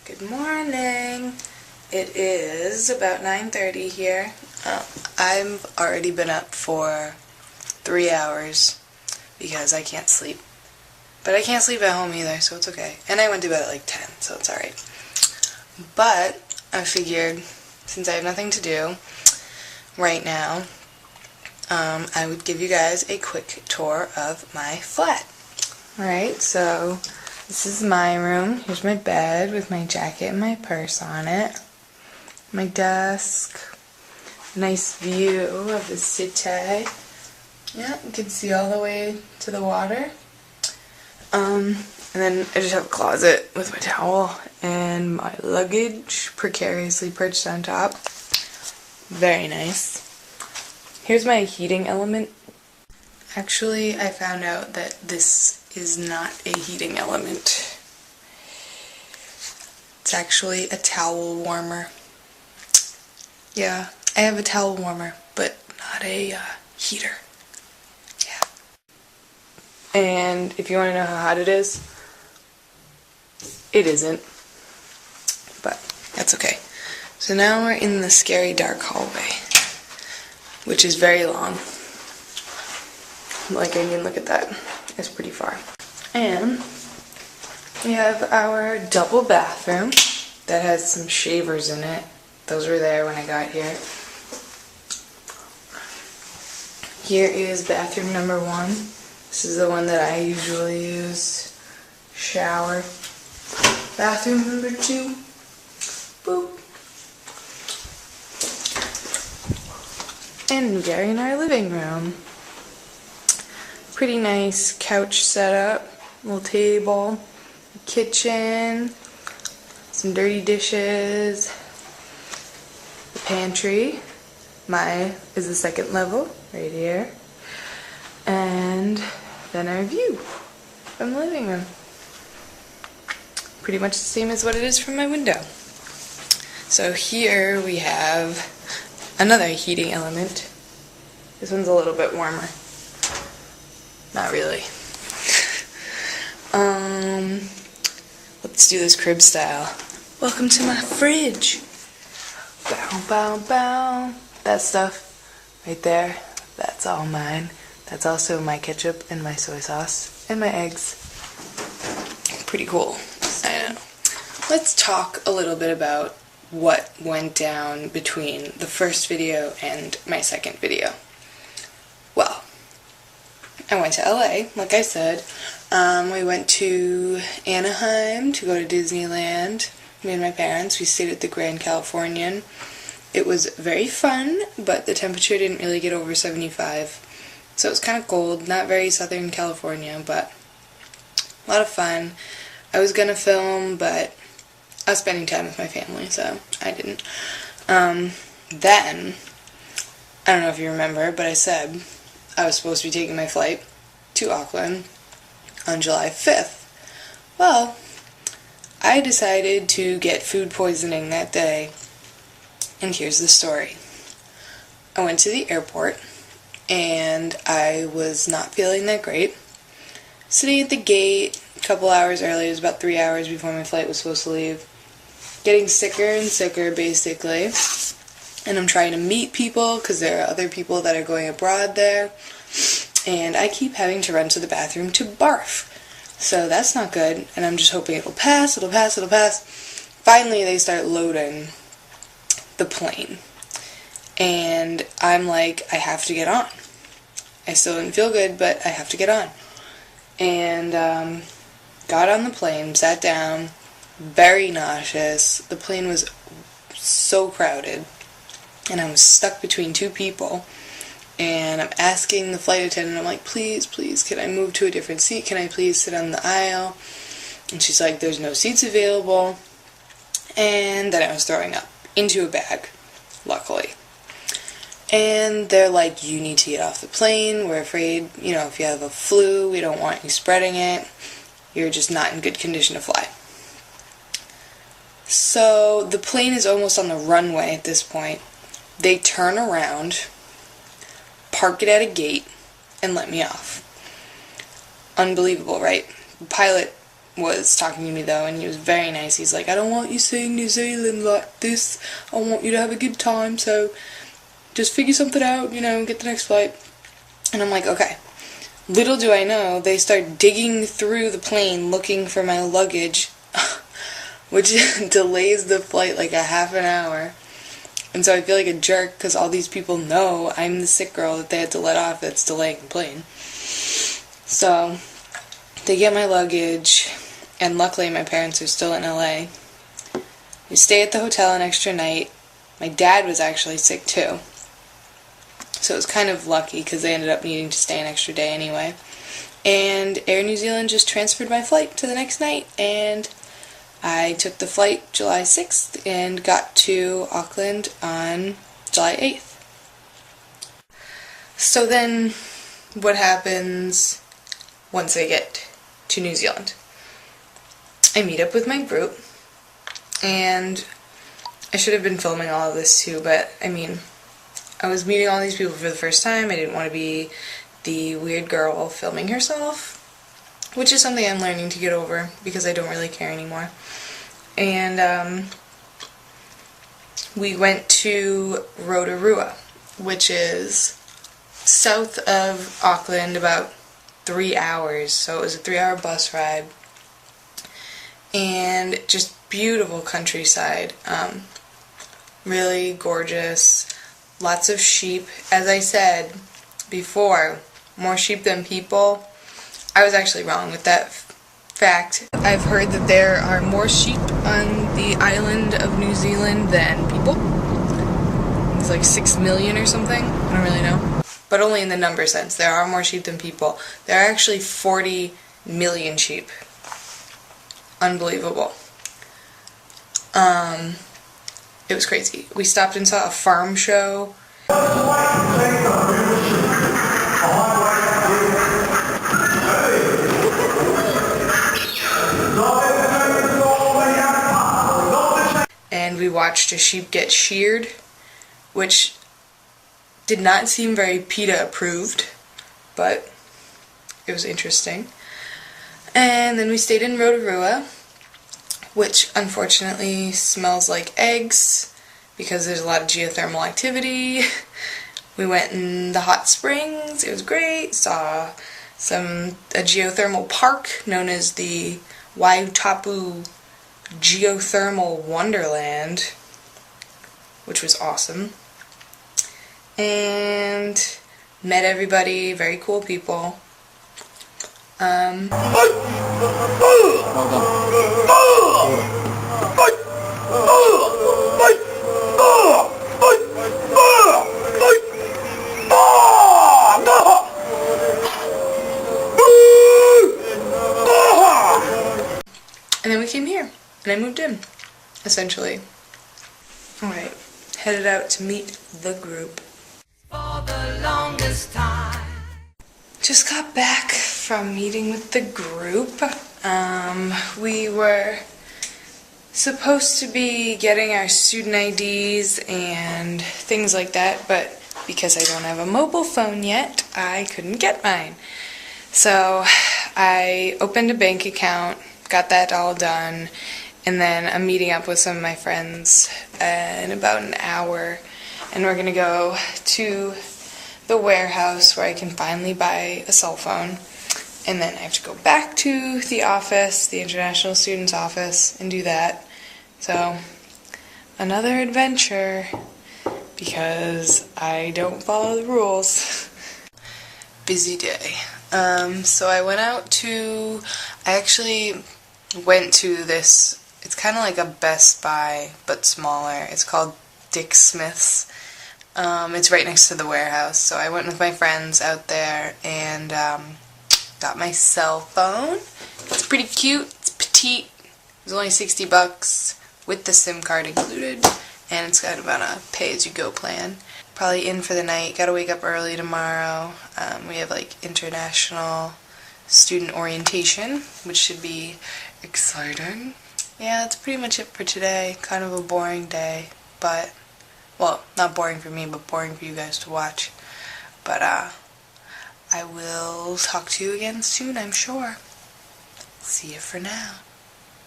Good morning. It is about 9:30 here. I've already been up for 3 hours because I can't sleep. But I can't sleep at home either, so it's okay. And I went to bed at like 10, so it's alright. But I figured, since I have nothing to do right now, I would give you guys a quick tour of my flat. Alright, so this is my room. Here's my bed with my jacket and my purse on it. My desk. Nice view of the city. Yeah, you can see all the way to the water. And then I just have a closet with my towel and my luggage precariously perched on top. Very nice. Here's my heating element. Actually, I found out that this is not a heating element. It's actually a towel warmer. Yeah, I have a towel warmer, but not a heater. Yeah. And if you want to know how hot it is, it isn't. But that's okay. So now we're in the scary dark hallway, which is very long. Like, I mean, look at that. It's pretty far. And we have our double bathroom that has some shavers in it. Those were there when I got here. Here is bathroom number 1. This is the one that I usually use. Shower. Bathroom number 2. Boop. And Gary and our living room. Pretty nice couch setup, little table, kitchen, some dirty dishes, the pantry. Mine is the second level, right here. And then our view from the living room. Pretty much the same as what it is from my window. So here we have another heating element. This one's a little bit warmer. Not really. Let's do this crib style. Welcome to my fridge. Bow, bow, bow. That stuff right there, that's all mine. That's also my ketchup and my soy sauce and my eggs. Pretty cool. I know. Let's talk a little bit about what went down between the first video and my second video. Well, I went to LA, like I said. We went to Anaheim to go to Disneyland. Me and my parents. We stayed at the Grand Californian. It was very fun, but the temperature didn't really get over 75. So it was kind of cold, not very Southern California, but a lot of fun. I was gonna film, but I was spending time with my family, so I didn't. Then, I don't know if you remember, but I said I was supposed to be taking my flight to Auckland on July 5th. Well, I decided to get food poisoning that day, and here's the story. I went to the airport, and I was not feeling that great. Sitting at the gate a couple hours early, it was about 3 hours before my flight was supposed to leave. Getting sicker and sicker, basically. And I'm trying to meet people, because there are other people that are going abroad there. And I keep having to run to the bathroom to barf. So that's not good, and I'm just hoping it'll pass, it'll pass, it'll pass. Finally, they start loading the plane. And I'm like, I have to get on. I still didn't feel good, but I have to get on. And got on the plane, sat down, very nauseous. The plane was so crowded, and I was stuck between two people. And I'm asking the flight attendant, I'm like, please, please, can I move to a different seat? Can I please sit on the aisle? And she's like, there's no seats available. And then I was throwing up into a bag, luckily. And they're like, you need to get off the plane. We're afraid, if you have a flu, we don't want you spreading it. You're just not in good condition to fly. So the plane is almost on the runway at this point. They turn around, park it at a gate, and let me off. Unbelievable, right? The pilot was talking to me though, and he was very nice. He's like, I don't want you seeing New Zealand like this. I want you to have a good time, so just figure something out, you know, get the next flight. And I'm like, okay. Little do I know, they start digging through the plane looking for my luggage, which delays the flight like a half an hour. And so I feel like a jerk because all these people know I'm the sick girl that they had to let off that's delaying the plane. So they get my luggage, and luckily my parents are still in LA. We stay at the hotel an extra night. My dad was actually sick too. So it was kind of lucky because they ended up needing to stay an extra day anyway. And Air New Zealand just transferred my flight to the next night, and I took the flight July 6th and got to Auckland on July 8th. So then what happens once I get to New Zealand? I meet up with my group, and I should have been filming all of this too, but I mean, I was meeting all these people for the first time. I didn't want to be the weird girl filming herself, which is something I'm learning to get over because I don't really care anymore. And we went to Rotorua, which is south of Auckland, about 3 hours, so it was a 3-hour bus ride, and just beautiful countryside, really gorgeous, lots of sheep. As I said before, more sheep than people. I was actually wrong with that fact. I've heard that there are more sheep on the island of New Zealand than people. It's like 6 million or something, I don't really know. But only in the number sense. There are more sheep than people. There are actually 40 million sheep. Unbelievable. It was crazy. We stopped and saw a farm show. And we watched a sheep get sheared, which did not seem very PETA approved, but it was interesting. And then we stayed in Rotorua, which unfortunately smells like eggs because there's a lot of geothermal activity. We went in the hot springs, it was great, saw a geothermal park known as the Waitapu Geothermal Wonderland, which was awesome. And met everybody, very cool people. And then we came here, and I moved in, essentially. Alright, headed out to meet the group. For the longest time. Just got back from meeting with the group. We were supposed to be getting our student IDs and things like that, but because I don't have a mobile phone yet, I couldn't get mine. So I opened a bank account, got that all done, and then I'm meeting up with some of my friends in about an hour, and we're gonna go to the warehouse where I can finally buy a cell phone, and then I have to go back to the office, the International Students Office, and do that. So, another adventure, because I don't follow the rules. Busy day. So I actually went to this, it's kind of like a Best Buy, but smaller. It's called Dick Smith's. It's right next to the warehouse, so I went with my friends out there and got my cell phone. It's pretty cute, it's petite, it was only $60 with the SIM card included, and it's got about a pay-as-you-go plan. Probably in for the night, gotta wake up early tomorrow. We have like international student orientation, which should be exciting. Yeah, that's pretty much it for today. Kind of a boring day, but well, not boring for me, but boring for you guys to watch. But I will talk to you again soon, I'm sure. See you for now.